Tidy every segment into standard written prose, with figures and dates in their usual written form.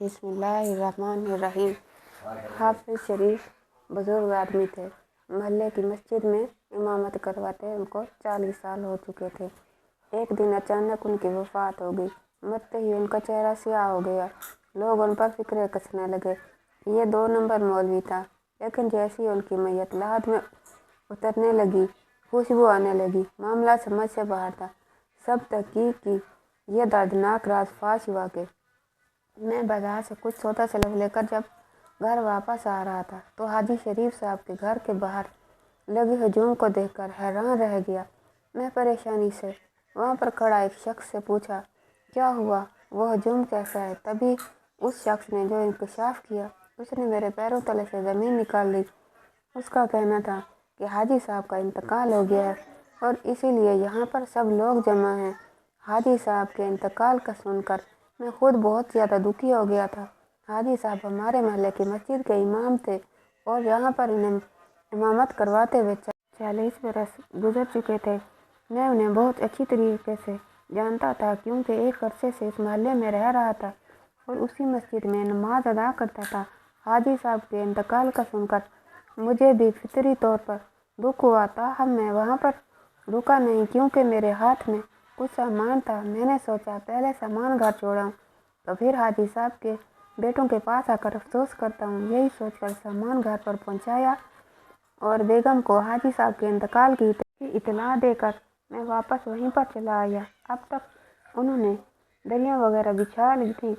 बिस्मिल्लाहिर्रहमानिर्रहीम। हाफिज शरीफ बुजुर्ग आदमी थे। मोहल्ले की मस्जिद में इमामत करवाते उनको 40 साल हो चुके थे। एक दिन अचानक उनकी वफ़ात हो गई। मरते ही उनका चेहरा स्याह हो गया। लोग उन पर फिक्रे कसने लगे। ये 2 नंबर मौलवी था। लेकिन जैसे ही उनकी मैयत लाद में उतरने लगी, खुशबू आने लगी। मामला समझ से बाहर था। सब तहकीक की ये दर्दनाक राज फाश हुआ कि मैं बाजार से कुछ सौदा सलफ लेकर जब घर वापस आ रहा था तो हाजी शरीफ साहब के घर के बाहर लगे हजूम को देखकर हैरान रह गया। मैं परेशानी से वहाँ पर खड़ा एक शख्स से पूछा, क्या हुआ, वो हजूम कैसा है? तभी उस शख्स ने जो इंकशाफ किया, उसने मेरे पैरों तले से ज़मीन निकाल ली। उसका कहना था कि हाजी साहब का इंतकाल हो गया है और इसीलिए यहाँ पर सब लोग जमा हैं। हाजी साहब के इंतकाल का सुनकर मैं खुद बहुत ज़्यादा दुखी हो गया था। हाजी साहब हमारे महल्ले की मस्जिद के इमाम थे और यहाँ पर इन्हें इमामत करवाते हुए 40 बरस गुजर चुके थे। मैं उन्हें बहुत अच्छी तरीके से जानता था क्योंकि एक अरसे से इस महल्ले में रह रहा था और उसी मस्जिद में नमाज अदा करता था। हाजी साहब के इंतकाल का सुनकर मुझे भी फितरी तौर पर दुख हुआ था। मैं वहाँ पर रुका नहीं क्योंकि मेरे हाथ में कुछ सामान था। मैंने सोचा पहले सामान घर छोड़ाऊँ तो फिर हाजी साहब के बेटों के पास आकर अफसोस करता हूँ। यही सोचकर सामान घर पर पहुँचाया और बेगम को हाजी साहब के इंतकाल की इतला देकर मैं वापस वहीं पर चला आया। अब तक उन्होंने दरियाँ वगैरह बिछा ली थी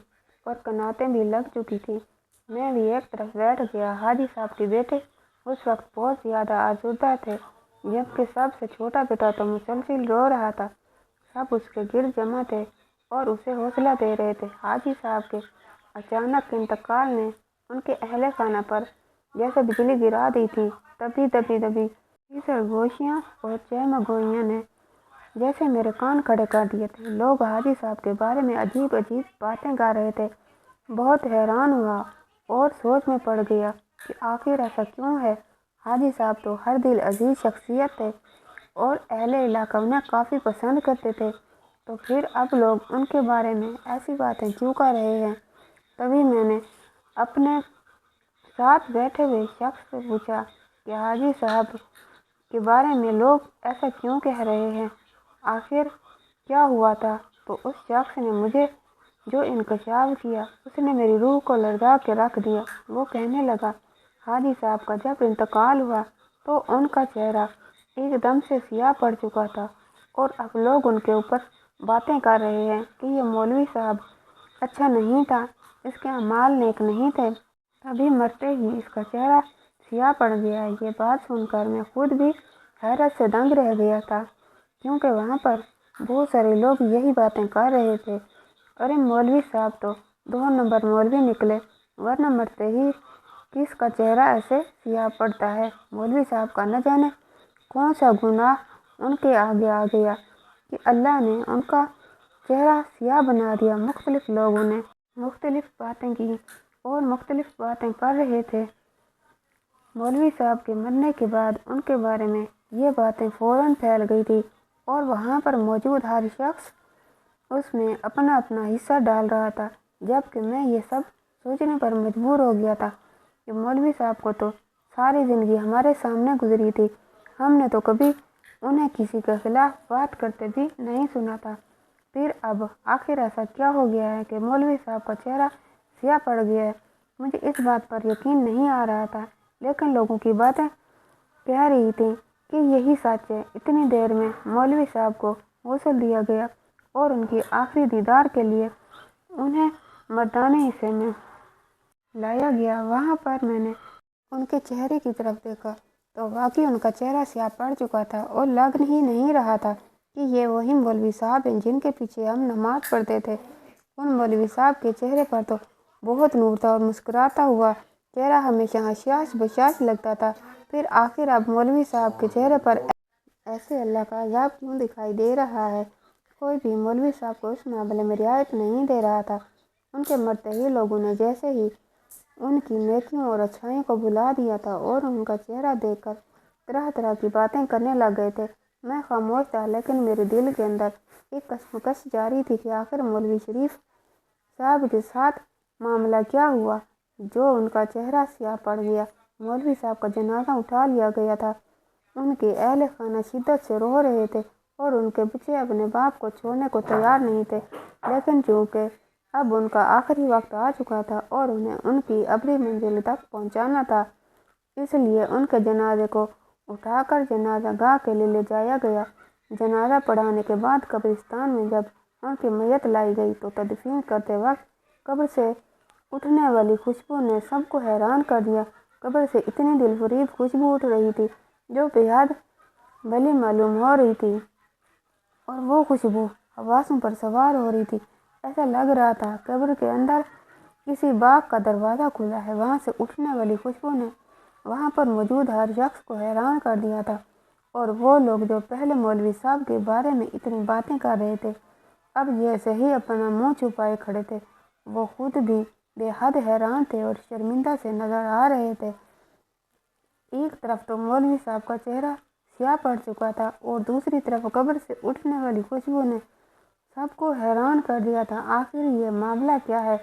और कनातें भी लग चुकी थी। मैं भी एक तरफ बैठ गया। हाजी साहब के बेटे उस वक्त बहुत ज़्यादा आजूदा थे, जबकि सबसे छोटा बेटा तो मुसलसल रो रहा था। सब उसके गिर्द जमा थे और उसे हौसला दे रहे थे। हाजी साहब के अचानक इंतकाल ने उनके अहले खाना पर जैसे बिजली गिरा दी थी। दबी सरगोशियाँ और चहमगोइयों ने जैसे मेरे कान खड़े कर दिए थे। लोग हाजी साहब के बारे में अजीब अजीब बातें गा रहे थे। बहुत हैरान हुआ और सोच में पड़ गया कि आखिर ऐसा क्यों है। हाजी साहब तो हर दिल अजीज शख्सियत थे और अहले इलाका उन्हें काफ़ी पसंद करते थे, तो फिर अब लोग उनके बारे में ऐसी बातें क्यों कर रहे हैं? तभी मैंने अपने साथ बैठे हुए शख्स से पूछा कि हाजी साहब के बारे में लोग ऐसा क्यों कह रहे हैं, आखिर क्या हुआ था? तो उस शख्स ने मुझे जो इंकशाफ किया उसने मेरी रूह को लड़का के रख दिया। वो कहने लगा, हाजी साहब का जब इंतकाल हुआ तो उनका चेहरा एकदम से सियाह पड़ चुका था और अब लोग उनके ऊपर बातें कर रहे हैं कि ये मौलवी साहब अच्छा नहीं था, इसके अमाल नेक नहीं थे। तभी मरते ही इसका चेहरा सियाह पड़ गया। ये बात सुनकर मैं खुद भी हैरत से दंग रह गया था क्योंकि वहाँ पर बहुत सारे लोग यही बातें कर रहे थे। अरे मौलवी साहब तो 2 नंबर मौलवी निकले, वरना मरते ही किसका चेहरा ऐसे सियाह पड़ता है। मौलवी साहब का न जाने कौन सा गुनाह उनके आगे आ गया कि अल्लाह ने उनका चेहरा सियाह बना दिया। मुख्तलिफ लोगों ने मुख्तलिफ बातें की और मुख्तलिफ बातें कर रहे थे। मौलवी साहब के मरने के बाद उनके बारे में ये बातें फ़ौरन फैल गई थी और वहाँ पर मौजूद हर शख्स उसमें अपना अपना हिस्सा डाल रहा था। जबकि मैं ये सब सोचने पर मजबूर हो गया था कि मौलवी साहब को तो सारी ज़िंदगी हमारे सामने गुजरी थी, हमने तो कभी उन्हें किसी के खिलाफ बात करते भी नहीं सुना था। फिर अब आखिर ऐसा क्या हो गया है कि मौलवी साहब का चेहरा सियाह पड़ गया है? मुझे इस बात पर यकीन नहीं आ रहा था, लेकिन लोगों की बातें कह रही थी कि यही सच है। इतनी देर में मौलवी साहब को गौसल दिया गया और उनकी आखिरी दीदार के लिए उन्हें मर्दाने हिस्से में लाया गया। वहाँ पर मैंने उनके चेहरे की तरफ देखा तो वाकई उनका चेहरा स्याह पड़ चुका था और लग ही नहीं रहा था कि ये वही मौलवी साहब हैं जिनके पीछे हम नमाज पढ़ते थे। उन मौलवी साहब के चेहरे पर तो बहुत नूर था और मुस्कुराता हुआ चेहरा हमेशा हंसास बशास लगता था। फिर आखिर अब मौलवी साहब के चेहरे पर ऐसे अल्लाह का अज़ाब क्यों दिखाई दे रहा है? कोई भी मौलवी साहब को उस मामले में रियायत नहीं दे रहा था। उनके मरते ही लोगों ने जैसे ही उनकी नेकियों और अच्छाइयों को भुला दिया था और उनका चेहरा देखकर तरह तरह की बातें करने लग गए थे। मैं खामोश था, लेकिन मेरे दिल के अंदर एक कशमकश जारी थी कि आखिर मौलवी शरीफ साहब के साथ معاملہ کیا ہوا جو ان کا چہرہ سیاہ پڑ گیا؟ مولوی صاحب کا جنازہ اٹھا لیا گیا تھا۔ ان کے اہل خانہ شدت سے رو رہے تھے اور ان کے بچے اپنے باپ کو چھوڑنے کو تیار نہیں تھے، لیکن چونکہ اب ان کا آخری وقت آ چکا تھا اور انہیں ان کی ابری منزل تک پہنچانا تھا، اس لیے ان کے جنازے کو اٹھا کر جنازہ گاہ کے لیے لے جایا گیا۔ جنازہ پڑھانے کے بعد قبرستان میں جب ان کی میت لائی گئی تو تدفین کرتے وقت قبر سے اٹھنے والی خوشبو نے سب کو حیران کر دیا۔ قبر سے اتنی دلفریب خوشبو اٹھ رہی تھی جو بےحد بھلی معلوم ہو رہی تھی، اور وہ خوشبو حواسوں پر سوار ہو رہی تھی۔ ایسا لگ رہا تھا قبر کے اندر کسی باغ کا دروازہ کھلا ہے۔ وہاں سے اٹھنے والی خوشبو نے وہاں پر موجود ہر شخص کو حیران کر دیا تھا، اور وہ لوگ جو پہلے مولوی صاحب کے بارے میں اتنی باتیں کر رہے تھے اب جیسے ہی اپنا منہ چھپائے کھڑے تھے۔ وہ خود بھی بے حد حیران تھے اور شرمندہ سے نظر آ رہے تھے۔ ایک طرف تو مولوی صاحب کا چہرہ سیاہ پڑ چکا تھا اور دوسری طرف قبر سے اٹھنے والی خوشبو نے سب کو حیران کر دیا تھا۔ آخر یہ معاملہ کیا ہے؟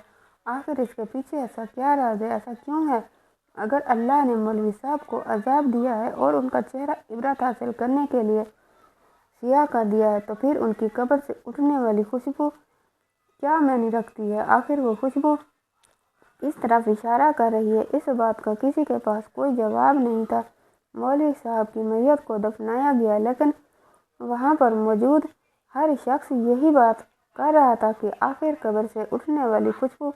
آخر اس کے پیچھے ایسا کیا راز ہے؟ ایسا کیوں ہے؟ اگر اللہ نے مولوی صاحب کو عذاب دیا ہے اور ان کا چہرہ عبرت حاصل کرنے کے لیے سیاہ کر دیا ہے تو پھر ان کی قبر سے اٹھنے والی خوشبو کیا معنی رکھتی ہے؟ آخر وہ خوشبو کس طرف اشارہ کر رہی ہے؟ اس بات کا کسی کے پاس کوئی جواب نہیں تھا۔ مولوی صاحب کی میت کو دفنایا گیا، لیکن وہاں پر موجود ہر شخص یہی بات کر رہا تھا کہ آخر قبر سے اٹھنے والی خوشبو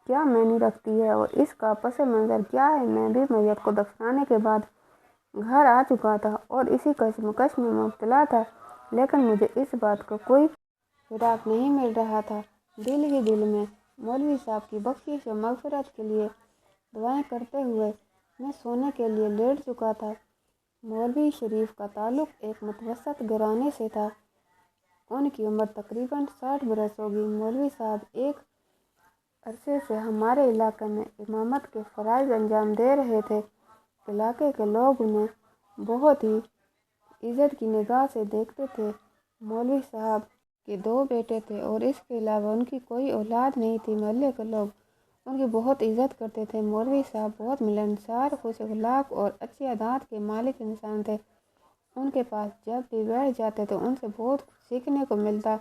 کیا معنی رکھتی ہے اور اس کا پس منظر کیا ہے؟ میں بھی میت کو دفنانے کے بعد گھر آ چکا تھا اور اسی کشمکش میں مبتلا تھا، لیکن مجھے اس بات کا کوئی سراغ نہیں مل رہا تھا۔ دل ہی دل میں مولوی صاحب کی بخشش و مغفرت کے لیے دعائیں کرتے ہوئے میں سونے کے لیے لیٹ چکا تھا۔ مولوی شریف کا تعلق ایک متوسط گھرانے سے تھا۔ ان کی عمر تقریباً 60 برس ہوگی۔ مولوی صاحب ایک عرصے سے ہمارے علاقے میں امامت کے فرائض انجام دے رہے تھے۔ علاقے کے لوگ انہیں بہت ہی عزت کی نگاہ سے دیکھتے تھے۔ مولوی صاحب کے 2 بیٹے تھے اور اس کے علاوہ ان کی کوئی اولاد نہیں تھی۔ محلے کے لوگ ان کی بہت عزت کرتے تھے۔ مولوی صاحب بہت ملنسار، خوش اخلاق اور اچھی عادات کے مالک انسان تھے۔ ان کے پاس جب بھی بیٹھ جاتے تو ان سے بہت سیکھنے کو ملتا۔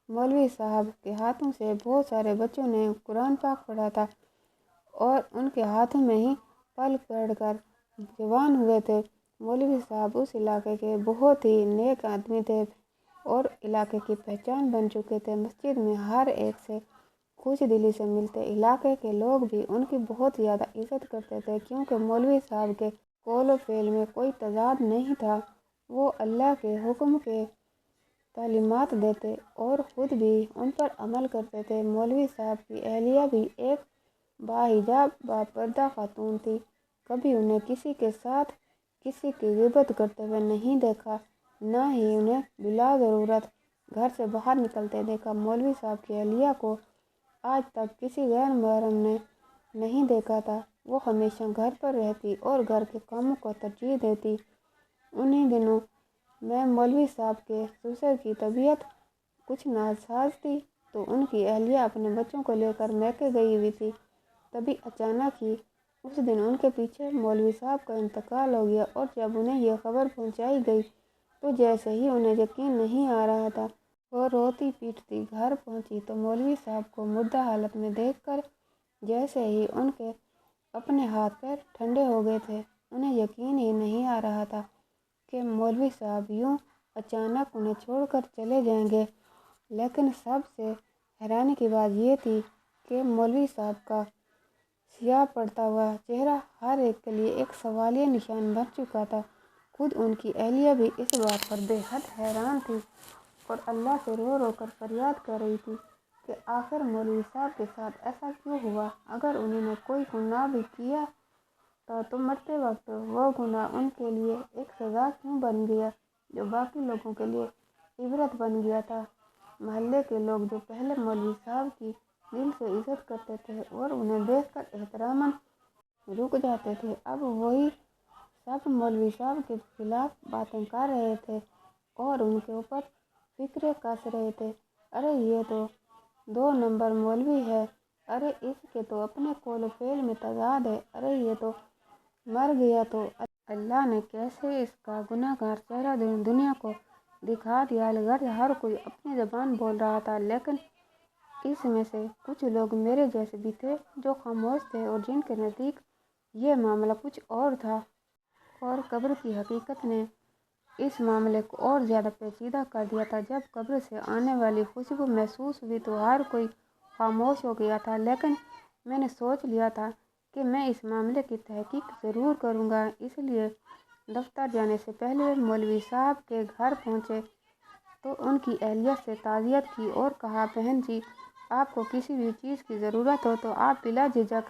مولوی صاحب کے ہاتھوں سے بہت سارے بچوں نے قرآن پاک پڑھا تھا اور ان کے ہاتھوں میں ہی پل پڑھ کر جوان ہوئے تھے۔ مولوی صاحب اس علاقے کے بہت ہی نیک آدمی تھے اور علاقے کی پہچان بن چکے تھے۔ مسجد میں ہر ایک سے خوش دلی سے ملتے۔ علاقے کے لوگ بھی ان کی بہت زیادہ عزت کرتے تھے کیونکہ مولوی صاحب کے قول و فعل میں کوئی تضاد نہیں تھا۔ وہ اللہ کے حکم کے تعلیمات دیتے اور خود بھی ان پر عمل کرتے تھے۔ مولوی صاحب کی اہلیہ بھی ایک باحجاب باپردہ خاتون تھی۔ کبھی انہیں کسی کے ساتھ کسی کی غیبت کرتے ہوئے نہیں دیکھا، نہ ہی انہیں بلا ضرورت گھر سے باہر نکلتے دیکھا۔ مولوی صاحب کی اہلیہ کو آج تک کسی غیر محرم نے نہیں دیکھا تھا۔ وہ ہمیشہ گھر پر رہتی اور گھر کے کاموں کو ترجیح دیتی۔ انہی دنوں میں مولوی صاحب کے سسر کی طبیعت کچھ ناساز تھی تو ان کی اہلیہ اپنے بچوں کو لے کر میکے گئی ہوئی تھی۔ تبھی اچانک ہی اس دن ان کے پیچھے مولوی صاحب کا انتقال ہو گیا اور جب انہیں یہ خبر پہنچائی گئی تو جیسے ہی انہیں یقین نہیں آ رہا تھا، وہ روتی پیٹتی گھر پہنچی تو مولوی صاحب کو مردہ حالت میں دیکھ کر جیسے ہی ان کے اپنے ہاتھ پیر ٹھنڈے ہو گئے تھے۔ انہیں یقین ہی نہیں آ رہا تھا کہ مولوی صاحب یوں اچانک انہیں چھوڑ کر چلے جائیں گے، لیکن سب سے حیرانی کی بات یہ تھی کہ مولوی صاحب کا سیاہ پڑتا ہوا چہرہ ہر ایک کے لیے ایک سوالیہ نشان بن چکا تھا۔ خود ان کی اہلیہ بھی اس بات پر بے حد حیران تھی اور اللہ سے رو رو کر فریاد کر رہی تھی کہ آخر مولوی صاحب کے ساتھ ایسا کیوں ہوا؟ اگر انہوں نے کوئی گناہ بھی کیا تھا تو مرتے وقت وہ گناہ ان کے لیے ایک سزا کیوں بن گیا جو باقی لوگوں کے لیے عبرت بن گیا تھا؟ محلے کے لوگ جو پہلے مولوی صاحب کی دل سے عزت کرتے تھے اور انہیں دیکھ کر احتراماً رک جاتے تھے، اب وہی سب مولوی صاحب کے خلاف باتیں کر رہے تھے اور ان کے اوپر فکرے کس رہے تھے۔ ارے یہ تو 2 نمبر مولوی ہے، अरे इसके तो अपने कोलोफेल में तजाद है। अरे ये तो मर गया तो अल्लाह ने कैसे इसका गुनाहगार चेहरा दुनिया को दिखा दिया। अलगर हर कोई अपनी ज़बान बोल रहा था, लेकिन इसमें से कुछ लोग मेरे जैसे भी थे जो खामोश थे और जिनके नज़दीक ये मामला कुछ और था। और कब्र की हकीकत ने इस मामले को और ज़्यादा पेचीदा कर दिया था। जब कब्र से आने वाली खुशबू महसूस हुई तो हर कोई खामोश हो गया था, लेकिन मैंने सोच लिया था कि मैं इस मामले की तहकीक ज़रूर करूँगा। इसलिए दफ्तर जाने से पहले मौलवी साहब के घर पहुँचे तो उनकी अहलिया से ताज़ियत की और कहा, बहन जी, आपको किसी भी चीज़ की ज़रूरत हो तो आप बिला झिझक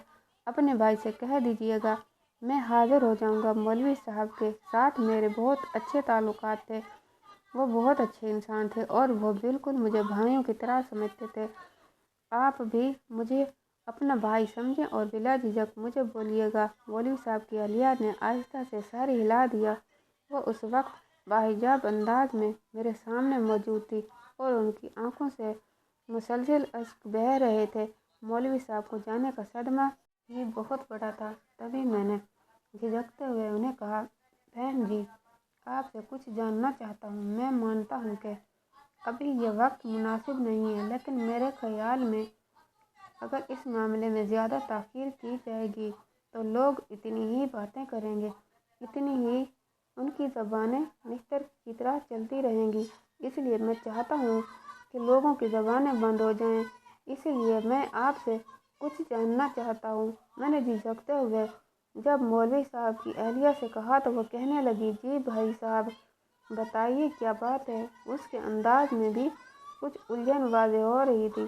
अपने भाई से कह दीजिएगा, मैं हाज़िर हो जाऊंगा। मौलवी साहब के साथ मेरे बहुत अच्छे ताल्लुकात थे। वो बहुत अच्छे इंसान थे और वो बिल्कुल मुझे भाइयों की तरह समझते थे। आप भी मुझे अपना भाई समझें और बिला झिझक मुझे बोलिएगा। मौलवी साहब की अहलिया ने आहिस्ता से सर हिला दिया। वो उस वक्त बाहिजाब अंदाज में मेरे सामने मौजूद थी और उनकी आंखों से मुसलसल अश्क बह रहे थे। मौलवी साहब को जाने का सदमा ही बहुत बड़ा था। तभी मैंने झिझकते हुए उन्हें कहा, बहन जी, आपसे कुछ जानना चाहता हूँ। मैं मानता हूँ कि अभी ये वक्त मुनासिब नहीं है, लेकिन मेरे ख्याल में अगर इस मामले में ज़्यादा ताख़ीर की जाएगी तो लोग इतनी ही बातें करेंगे, इतनी ही उनकी ज़बानें निस्तर की तरह चलती रहेंगी। इसलिए मैं चाहता हूँ कि लोगों की ज़बानें बंद हो जाएं। इसलिए मैं आपसे कुछ जानना चाहता हूँ। मैंने झिझकते हुए जब मौलवी साहब की अहलिया से कहा तो वो कहने लगी, जी भाई साहब, बताइए क्या बात है। उसके अंदाज में भी कुछ उलझन वाज़ेह हो रही थी।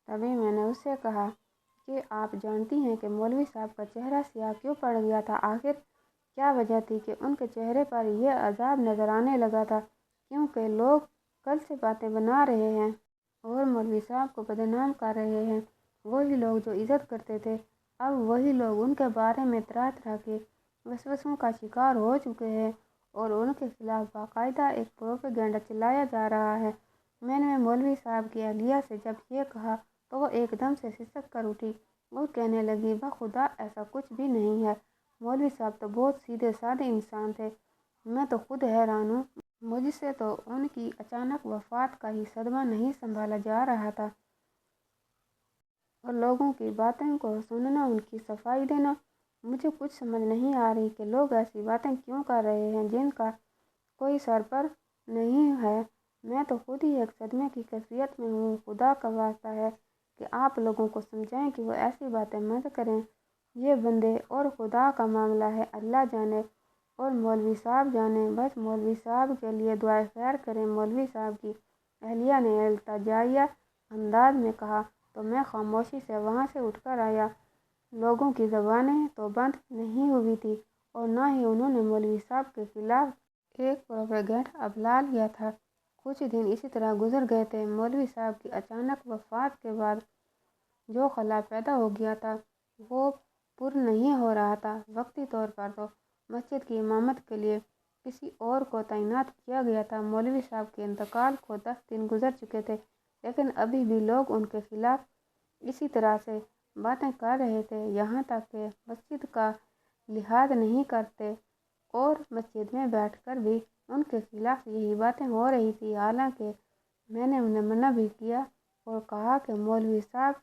तभी मैंने उससे कहा कि आप जानती हैं कि मौलवी साहब का चेहरा स्याह क्यों पड़ गया था। आखिर क्या वजह थी कि उनके चेहरे पर यह अजाब नज़र आने लगा था। क्योंकि लोग कल से बातें बना रहे हैं और मौलवी साहब को बदनाम कर रहे हैं। वही लोग जो इज़्ज़त करते थे, अब वही लोग उनके बारे में तरह तरह के वसवसों का शिकार हो चुके हैं और उनके खिलाफ बाकायदा एक प्रोपेगेंडा चलाया जा रहा है। मैंने मौलवी साहब की अहलिया से जब ये कहा तो वो एकदम से सिसक कर उठी और कहने लगी, बखुदा ऐसा कुछ भी नहीं है। मौलवी साहब तो बहुत सीधे साधे इंसान थे। मैं तो खुद हैरान हूँ। मुझसे तो उनकी अचानक वफ़ात का ही सदमा नहीं संभाला जा रहा था और लोगों की बातें को सुनना, उनकी सफाई देना। मुझे कुछ समझ नहीं आ रही कि लोग ऐसी बातें क्यों कर रहे हैं जिनका कोई सर पर नहीं है। मैं तो खुद ही एक सदमे की कैफियत में हूँ। खुदा का वास्ता है कि आप लोगों को समझाएं कि वो ऐसी बातें मत करें। ये बंदे और खुदा का मामला है, अल्लाह जाने और मौलवी साहब जाने। बस मौलवी साहब के लिए दुआए खैर करें। मौलवी साहब की अहलिया ने इल्तिजाइया अंदाज में कहा तो मैं खामोशी से वहाँ से उठकर आया। लोगों की ज़बानें तो बंद नहीं हुई थी और न ही उन्होंने मौलवी साहब के खिलाफ एक प्रोपेगेंडा अपना लिया था। कुछ दिन इसी तरह गुजर गए थे। मौलवी साहब की अचानक वफ़ात के बाद जो खला पैदा हो गया था वो पुर नहीं हो रहा था। वक्ती तौर पर तो मस्जिद की इमामत के लिए किसी और को तैनात किया गया था। मौलवी साहब के इंतकाल को 10 दिन गुजर चुके थे, लेकिन अभी भी लोग उनके खिलाफ इसी तरह से बातें कर रहे थे। यहाँ तक कि मस्जिद का लिहाज नहीं करते और मस्जिद में बैठकर भी उनके खिलाफ यही बातें हो रही थी। हालांकि मैंने उन्हें मना भी किया और कहा कि मौलवी साहब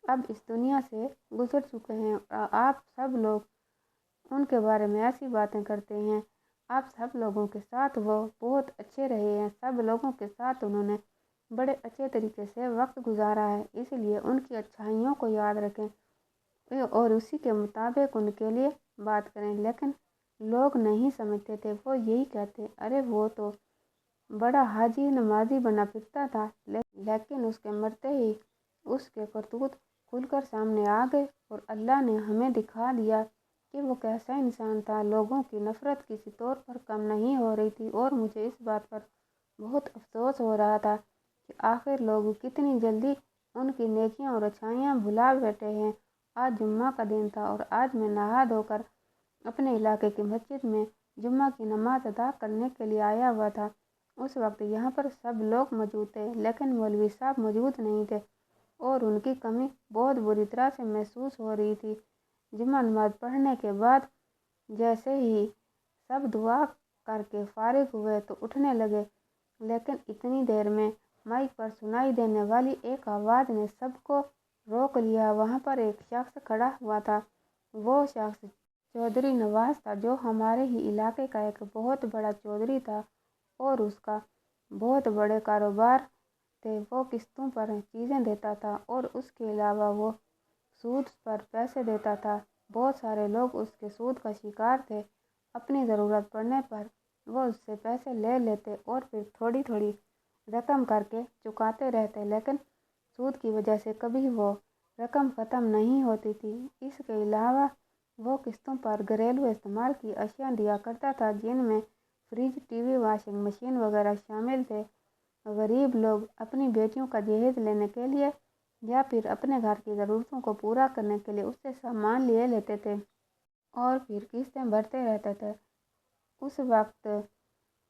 अब इस दुनिया से गुजर चुके हैं और आप सब लोग उनके बारे में ऐसी बातें करते हैं। आप सब लोगों के साथ वो बहुत अच्छे रहे हैं। सब लोगों के साथ उन्होंने बड़े अच्छे तरीके से वक्त गुजारा है। इसलिए उनकी अच्छाइयों को याद रखें और उसी के मुताबिक उनके लिए बात करें। लेकिन लोग नहीं समझते थे। वो यही कहते, अरे वो तो बड़ा हाजी नमाजी बना फिरता था, लेकिन उसके मरते ही उसके करतूत खुलकर सामने आ गए और अल्लाह ने हमें दिखा दिया कि वो कैसा इंसान था। लोगों की नफ़रत किसी तौर पर कम नहीं हो रही थी और मुझे इस बात पर बहुत अफसोस हो रहा था कि आखिर लोग कितनी जल्दी उनकी नेकियां और अच्छाइयाँ भुला बैठे हैं। आज जुम्मा का दिन था और आज मैं नहा धोकर अपने इलाके की मस्जिद में जुम्मा की नमाज अदा करने के लिए आया हुआ था। उस वक्त यहाँ पर सब लोग मौजूद थे, लेकिन मौलवी साहब मौजूद नहीं थे। और उनकी कमी बहुत बुरी तरह से महसूस हो रही थी। जुम्मा नमाज पढ़ने के बाद जैसे ही सब दुआ करके फारिग हुए तो उठने लगे, लेकिन इतनी देर में माइक पर सुनाई देने वाली एक आवाज़ ने सबको रोक लिया। वहाँ पर एक शख्स खड़ा हुआ था। वो शख्स चौधरी नवाज था, जो हमारे ही इलाके का एक बहुत बड़ा चौधरी था और उसका बहुत बड़े कारोबार थे। वो किस्तों पर चीज़ें देता था और उसके अलावा वो सूद पर पैसे देता था। बहुत सारे लोग उसके सूद का शिकार थे। अपनी ज़रूरत पड़ने पर वो उससे पैसे ले लेते और फिर थोड़ी थोड़ी रकम करके चुकाते रहते, लेकिन सूद की वजह से कभी वो रकम ख़त्म नहीं होती थी। इसके अलावा वो किस्तों पर घरेलू इस्तेमाल की अशिया दिया करता था, जिनमें फ्रिज, टीवी, वॉशिंग मशीन वगैरह शामिल थे। गरीब लोग अपनी बेटियों का जहेज लेने के लिए या फिर अपने घर की ज़रूरतों को पूरा करने के लिए उससे सामान ले लेते थे और फिर किस्तें भरते रहते थे। उस वक्त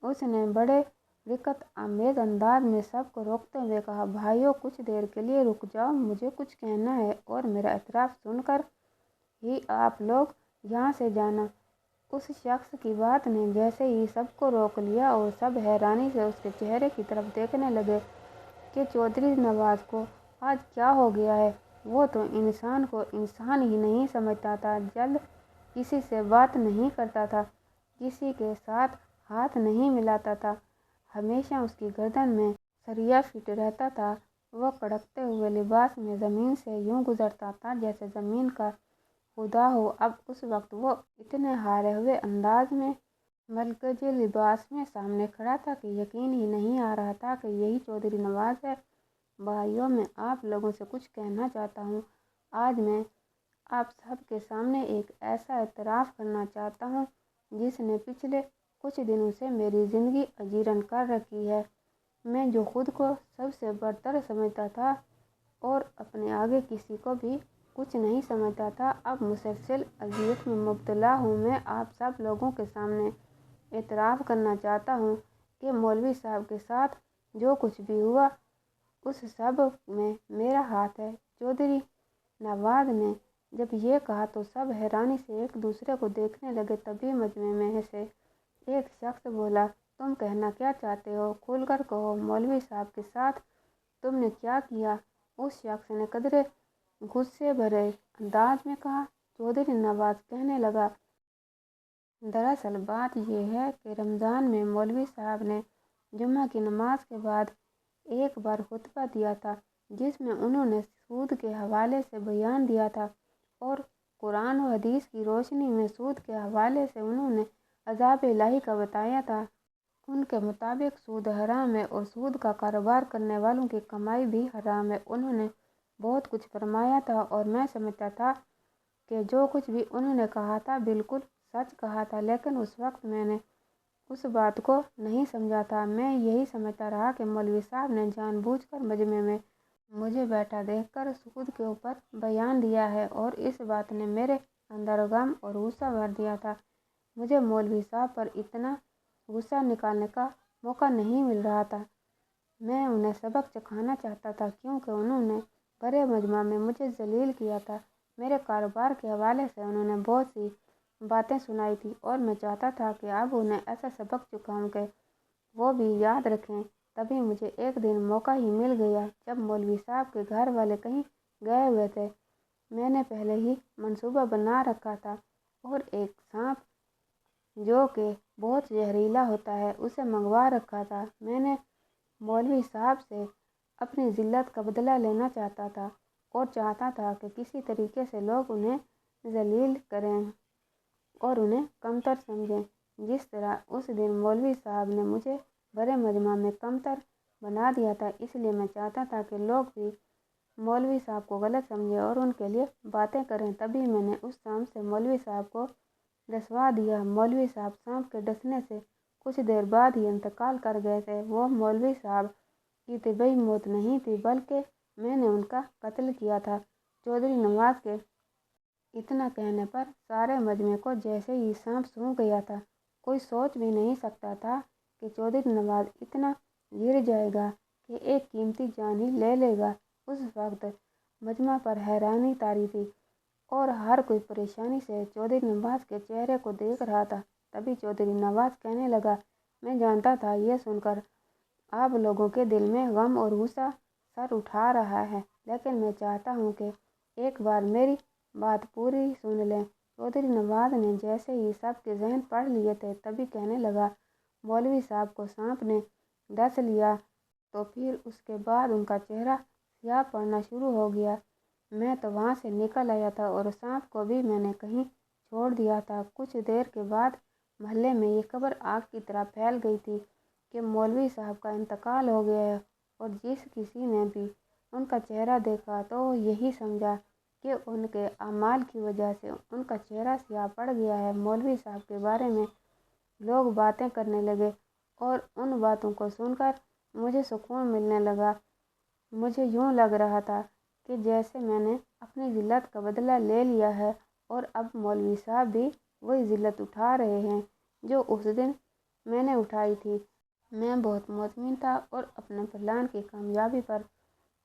उसने बड़े दिक्कत आमेज अंदाज में सबको रोकते हुए कहा, भाइयों कुछ देर के लिए रुक जाओ, मुझे कुछ कहना है और मेरा एतराफ़ सुनकर ही आप लोग यहाँ से जाना। उस शख्स की बात ने जैसे ही सबको रोक लिया और सब हैरानी से उसके चेहरे की तरफ देखने लगे कि चौधरी नवाज को आज क्या हो गया है। वो तो इंसान को इंसान ही नहीं समझता था, जल्द किसी से बात नहीं करता था, किसी के साथ हाथ नहीं मिलाता था, हमेशा उसकी गर्दन में सरिया फिट रहता था। वह कड़कते हुए लिबास में ज़मीन से यूं गुजरता था जैसे ज़मीन का खुदा हो। अब उस वक्त वो इतने हारे हुए अंदाज में मलकजी लिबास में सामने खड़ा था कि यकीन ही नहीं आ रहा था कि यही चौधरी नवाज है। भाइयों, मैं आप लोगों से कुछ कहना चाहता हूँ। आज मैं आप सब के सामने एक ऐसा एतराफ़ करना चाहता हूँ जिसने पिछले कुछ दिनों से मेरी ज़िंदगी अजीरन कर रखी है। मैं जो खुद को सबसे बरतर समझता था और अपने आगे किसी को भी कुछ नहीं समझता था, अब मुसलसल अजियत में मुब्तला हूँ। मैं आप सब लोगों के सामने एतराफ़ करना चाहता हूँ कि मौलवी साहब के साथ जो कुछ भी हुआ उस सब में मेरा हाथ है। चौधरी नवाज ने जब ये कहा तो सब हैरानी से एक दूसरे को देखने लगे। तभी मजमे में से एक शख्स बोला, तुम कहना क्या चाहते हो? खुलकर कहो, मौलवी साहब के साथ तुमने क्या किया? उस शख्स ने कदरे गुस्से भरे अंदाज में कहा। चौधरी नवाज कहने लगा, दरअसल बात यह है कि रमज़ान में मौलवी साहब ने जुम्मा की नमाज के बाद एक बार खुतबा दिया था, जिसमें उन्होंने सूद के हवाले से बयान दिया था और कुरान व हदीस की रोशनी में सूद के हवाले से उन्होंने अज़ाब इलाही का बताया था। उनके मुताबिक सूद हराम है और सूद का कारोबार करने वालों की कमाई भी हराम है। उन्होंने बहुत कुछ फरमाया था और मैं समझता था कि जो कुछ भी उन्होंने कहा था बिल्कुल सच कहा था, लेकिन उस वक्त मैंने उस बात को नहीं समझा था। मैं यही समझता रहा कि मौलवी साहब ने जानबूझकर मजमे में मुझे बैठा देखकर सूद के ऊपर बयान दिया है और इस बात ने मेरे अंदर गम और गुस्सा भर दिया था। मुझे मौलवी साहब पर इतना गुस्सा निकालने का मौका नहीं मिल रहा था। मैं उन्हें सबक सिखाना चाहता था, क्योंकि उन्होंने बड़े मजमा में मुझे जलील किया था। मेरे कारोबार के हवाले से उन्होंने बहुत सी बातें सुनाई थी और मैं चाहता था कि अब उन्हें ऐसा सबक सिखाऊं कि वो भी याद रखें। तभी मुझे एक दिन मौका ही मिल गया जब मौलवी साहब के घर वाले कहीं गए हुए थे। मैंने पहले ही मंसूबा बना रखा था और एक सांप जो कि बहुत जहरीला होता है उसे मंगवा रखा था। मैंने मौलवी साहब से अपनी ज़िल्लत का बदला लेना चाहता था और चाहता था कि किसी तरीके से लोग उन्हें जलील करें और उन्हें कमतर समझें, जिस तरह उस दिन मौलवी साहब ने मुझे बड़े मजमा में कमतर बना दिया था। इसलिए मैं चाहता था कि लोग भी मौलवी साहब को गलत समझें और उनके लिए बातें करें। तभी मैंने उस सांप से मौलवी साहब को डसवा दिया। मौलवी साहब सांप के डसने से कुछ देर बाद ही इंतकाल कर गए थे। वो मौलवी साहब की तिबई मौत नहीं थी, बल्कि मैंने उनका कत्ल किया था। चौधरी नवाज के इतना कहने पर सारे मजमे को जैसे ही सांप सूंघ गया था। कोई सोच भी नहीं सकता था कि चौधरी नवाज इतना गिर जाएगा कि एक कीमती जान ही ले लेगा। اس وقت مجمع پر حیرانی طاری تھی اور ہر کوئی پریشانی سے چودھری نواز کے چہرے کو دیکھ رہا تھا۔ تبھی چودھری نواز کہنے لگا، میں جانتا تھا یہ سن کر آپ لوگوں کے دل میں غم اور غصہ سر اٹھا رہا ہے، لیکن میں چاہتا ہوں کہ ایک بار میری بات پوری سن لیں۔ چودھری نواز نے جیسے ہی سب کے ذہن پڑھ لیے تھے تبھی کہنے لگا، مولوی صاحب کو سانپ نے ڈس لیا تو پھر اس کے بعد ان کا چہرہ سیاہ پڑنا شروع ہو گیا۔ میں تو وہاں سے نکل آیا تھا اور سانپ کو بھی میں نے کہیں چھوڑ دیا تھا۔ کچھ دیر کے بعد محلے میں یہ خبر آگ کی طرح پھیل گئی تھی کہ مولوی صاحب کا انتقال ہو گیا ہے، اور جس کسی نے بھی ان کا چہرہ دیکھا تو وہ یہی سمجھا کہ ان کے اعمال کی وجہ سے ان کا چہرہ سیاہ پڑ گیا ہے۔ مولوی صاحب کے بارے میں لوگ باتیں کرنے لگے اور ان باتوں کو سن کر مجھے سکون ملنے لگا۔ مجھے یوں لگ رہا تھا کہ جیسے میں نے اپنی ذلت کا بدلہ لے لیا ہے، اور اب مولوی صاحب بھی وہی ذلت اٹھا رہے ہیں جو اس دن میں نے اٹھائی تھی۔ میں بہت مطمئن تھا اور اپنے پلان کی کامیابی پر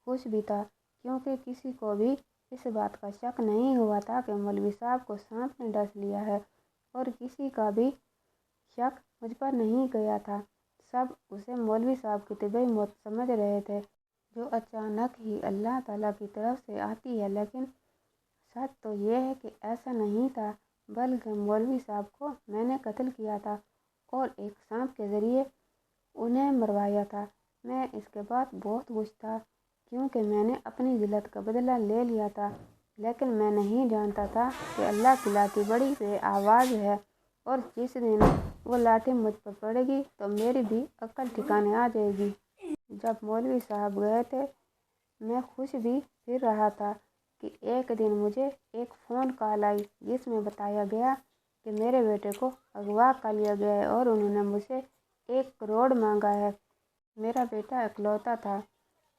خوش بھی تھا، کیونکہ کسی کو بھی اس بات کا شک نہیں ہوا تھا کہ مولوی صاحب کو سانپ نے ڈس لیا ہے، اور کسی کا بھی شک مجھ پر نہیں گیا تھا۔ سب اسے مولوی صاحب کی طبیعی موت سمجھ رہے تھے، جو اچانک ہی اللہ تعالیٰ کی طرف سے آتی ہے، لیکن سچ تو یہ ہے کہ ایسا نہیں تھا، بلکہ مولوی صاحب کو میں نے قتل کیا تھا اور ایک سانپ کے ذریعے انہیں مروایا تھا۔ میں اس کے بعد بہت خوش تھا، کیونکہ میں نے اپنی ذلت کا بدلہ لے لیا تھا، لیکن میں نہیں جانتا تھا کہ اللہ کی لاٹھی بڑی بے آواز ہے، اور جس دن وہ لاٹھی مجھ پر پڑے گی تو میری بھی عقل ٹھکانے آ جائے گی۔ جب مولوی صاحب گئے تھے میں خوش بھی پھر رہا تھا کہ ایک دن مجھے ایک فون کال آئی جس میں بتایا گیا کہ میرے بیٹے کو اغوا کر لیا گیا ہے اور انہوں نے مجھ سے 1 کروڑ مانگا ہے۔ میرا بیٹا اکلوتا تھا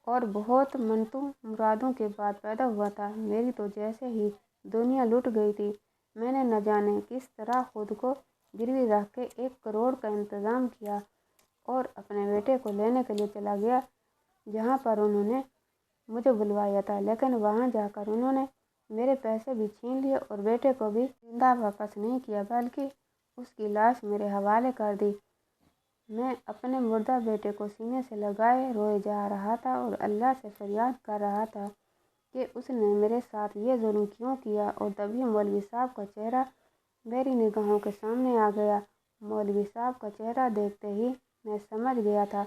اور بہت منتوں مرادوں کے بعد پیدا ہوا تھا۔ میری تو جیسے ہی دنیا لٹ گئی تھی۔ میں نے نہ جانے کس طرح خود کو گروی رکھ کے 1 کروڑ کا انتظام کیا اور اپنے بیٹے کو لینے کے لیے چلا گیا جہاں پر انہوں نے مجھے بلوایا تھا، لیکن وہاں جا کر انہوں نے میرے پیسے بھی چھین لیے اور بیٹے کو بھی زندہ واپس نہیں کیا، بلکہ اس کی لاش میرے حوالے کر دی۔ میں اپنے مردہ بیٹے کو سینے سے لگائے روئے جا رہا تھا اور اللہ سے فریاد کر رہا تھا کہ اس نے میرے ساتھ یہ ظلم کیوں کیا، اور تبھی مولوی صاحب کا چہرہ میری نگاہوں کے سامنے آ گیا۔ مولوی صاحب کا چہرہ دیکھتے ہی میں سمجھ گیا تھا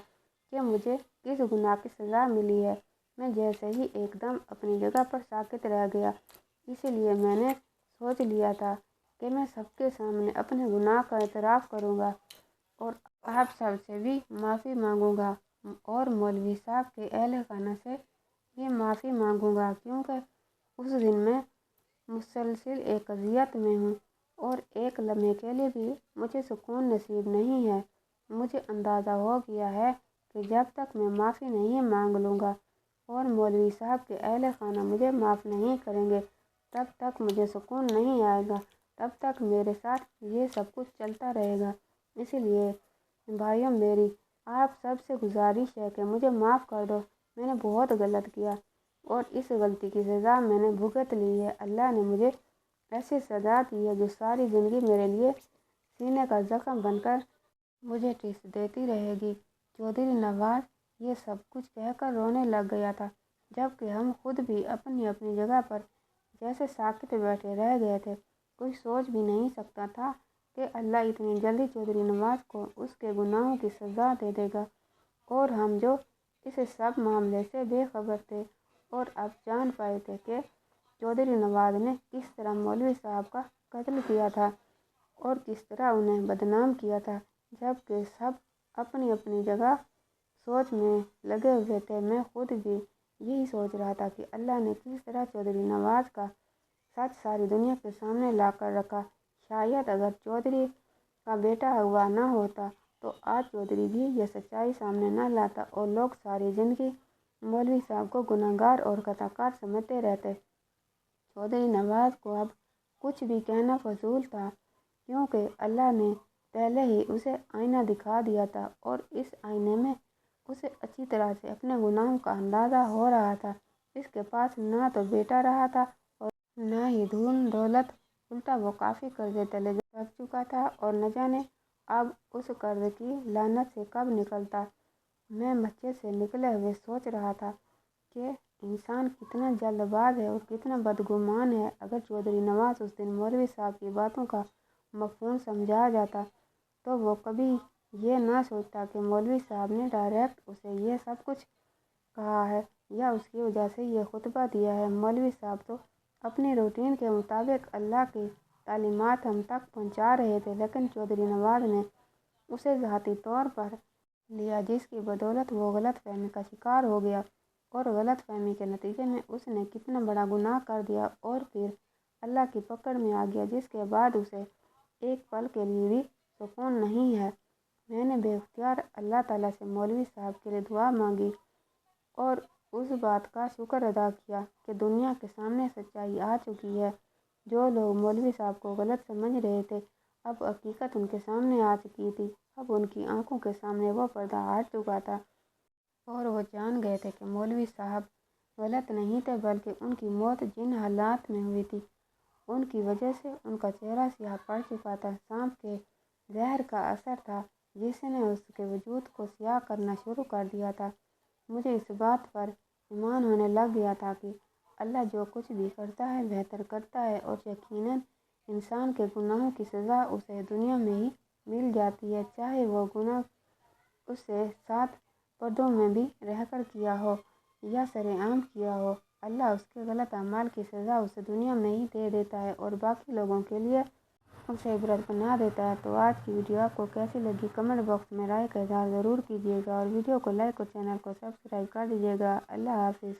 کہ مجھے کس گناہ کی سزا ملی ہے۔ میں جیسے ہی ایک دم اپنی جگہ پر ساکت رہ گیا، اسی لیے میں نے سوچ لیا تھا کہ میں سب کے سامنے اپنے گناہ کا اعتراف کروں گا اور آپ سب سے بھی معافی مانگوں گا، اور مولوی صاحب کے اہل خانہ سے بھی معافی مانگوں گا، کیونکہ اس دن میں مسلسل ایک اذیت میں ہوں اور ایک لمحے کے لیے بھی مجھے سکون نصیب نہیں ہے۔ مجھے اندازہ ہو گیا ہے کہ جب تک میں معافی نہیں مانگ لوں گا اور مولوی صاحب کے اہل خانہ مجھے معاف نہیں کریں گے، تب تک مجھے سکون نہیں آئے گا، تب تک میرے ساتھ یہ سب کچھ چلتا رہے گا۔ اسی لیے بھائیوں، میری آپ سب سے گزارش ہے کہ مجھے معاف کر دو۔ میں نے بہت غلط کیا اور اس غلطی کی سزا میں نے بھگت لی ہے۔ اللہ نے مجھے ایسی سزا دی ہے جو ساری زندگی میرے لیے سینے کا زخم بن کر مجھے ٹھیس دیتی رہے گی۔ چودھری نواز یہ سب کچھ کہہ کر رونے لگ گیا تھا، جبکہ ہم خود بھی اپنی اپنی جگہ پر جیسے ساکت بیٹھے رہ گئے تھے۔ کوئی سوچ بھی نہیں سکتا تھا کہ اللہ اتنی جلدی چودھری نواز کو اس کے گناہوں کی سزا دے دے گا، اور ہم جو اس سب معاملے سے بے خبر تھے اور اب جان پائے تھے کہ چودھری نواز نے کس طرح مولوی صاحب کا قتل کیا تھا اور کس طرح انہیں بدنام کیا تھا، جبکہ سب اپنی اپنی جگہ سوچ میں لگے ہوئے تھے، میں خود بھی یہی سوچ رہا تھا کہ اللہ نے کس طرح چودھری نواز کا سچ ساری دنیا کے سامنے لا کر رکھا۔ شاید اگر چودھری کا بیٹا اغوا نہ ہوتا تو آج چودھری بھی یہ سچائی سامنے نہ لاتا اور لوگ ساری زندگی مولوی صاحب کو گناہ گار اور خطا کار سمجھتے رہتے۔ چودھری نواز کو اب کچھ بھی کہنا فضول تھا، کیونکہ اللہ نے پہلے ہی اسے آئینہ دکھا دیا تھا اور اس آئینے میں اسے اچھی طرح سے اپنے گناہوں کا اندازہ ہو رہا تھا۔ اس کے پاس نہ تو بیٹا رہا تھا اور نہ ہی دھن دولت، الٹا وہ کافی قرضے تلے دب چکا تھا اور نہ جانے اب اس قرض کی لعنت سے کب نکلتا۔ میں مسجد سے نکلے ہوئے سوچ رہا تھا کہ انسان کتنا جلد باز ہے اور کتنا بدگمان ہے۔ اگر چودھری نواز اس دن مولوی صاحب کی باتوں کا مفہوم سمجھا جاتا تو وہ کبھی یہ نہ سوچتا کہ مولوی صاحب نے ڈائریکٹ اسے یہ سب کچھ کہا ہے یا اس کی وجہ سے یہ خطبہ دیا ہے۔ مولوی صاحب تو اپنی روٹین کے مطابق اللہ کی تعلیمات ہم تک پہنچا رہے تھے، لیکن چودھری نواز نے اسے ذاتی طور پر لیا، جس کی بدولت وہ غلط فہمی کا شکار ہو گیا اور غلط فہمی کے نتیجے میں اس نے کتنا بڑا گناہ کر دیا اور پھر اللہ کی پکڑ میں آ گیا، جس کے بعد اسے ایک پل کے لیے بھی سکون نہیں ہے۔ میں نے بے اختیار اللہ تعالیٰ سے مولوی صاحب کے لیے دعا مانگی اور اس بات کا شکر ادا کیا کہ دنیا کے سامنے سچائی آ چکی ہے۔ جو لوگ مولوی صاحب کو غلط سمجھ رہے تھے، اب حقیقت ان کے سامنے آ چکی تھی۔ اب ان کی آنکھوں کے سامنے وہ پردہ ہٹ چکا تھا اور وہ جان گئے تھے کہ مولوی صاحب غلط نہیں تھے، بلکہ ان کی موت جن حالات میں ہوئی تھی ان کی وجہ سے ان کا چہرہ سیاہ پڑ چکا تھا۔ سانپ کے زہر کا اثر تھا جس نے اس کے وجود کو سیاہ کرنا شروع کر دیا تھا۔ مجھے اس بات پر ایمان ہونے لگ گیا تھا کہ اللہ جو کچھ بھی کرتا ہے بہتر کرتا ہے اور یقیناً انسان کے گناہوں کی سزا اسے دنیا میں ہی مل جاتی ہے، چاہے وہ گناہ اس سے 7 پردوں میں بھی رہ کر کیا ہو یا سر عام کیا ہو۔ اللہ اس کے غلط اعمال کی سزا اسے دنیا میں ہی دے دیتا ہے اور باقی لوگوں کے لیے اسے عبرت بنا دیتا ہے۔ تو آج کی ویڈیو آپ کو کیسی لگی کمنٹ باکس میں رائے کا اظہار ضرور کیجیے گا اور ویڈیو کو لائک اور چینل کو سبسکرائب کر دیجیے گا۔ اللہ حافظ۔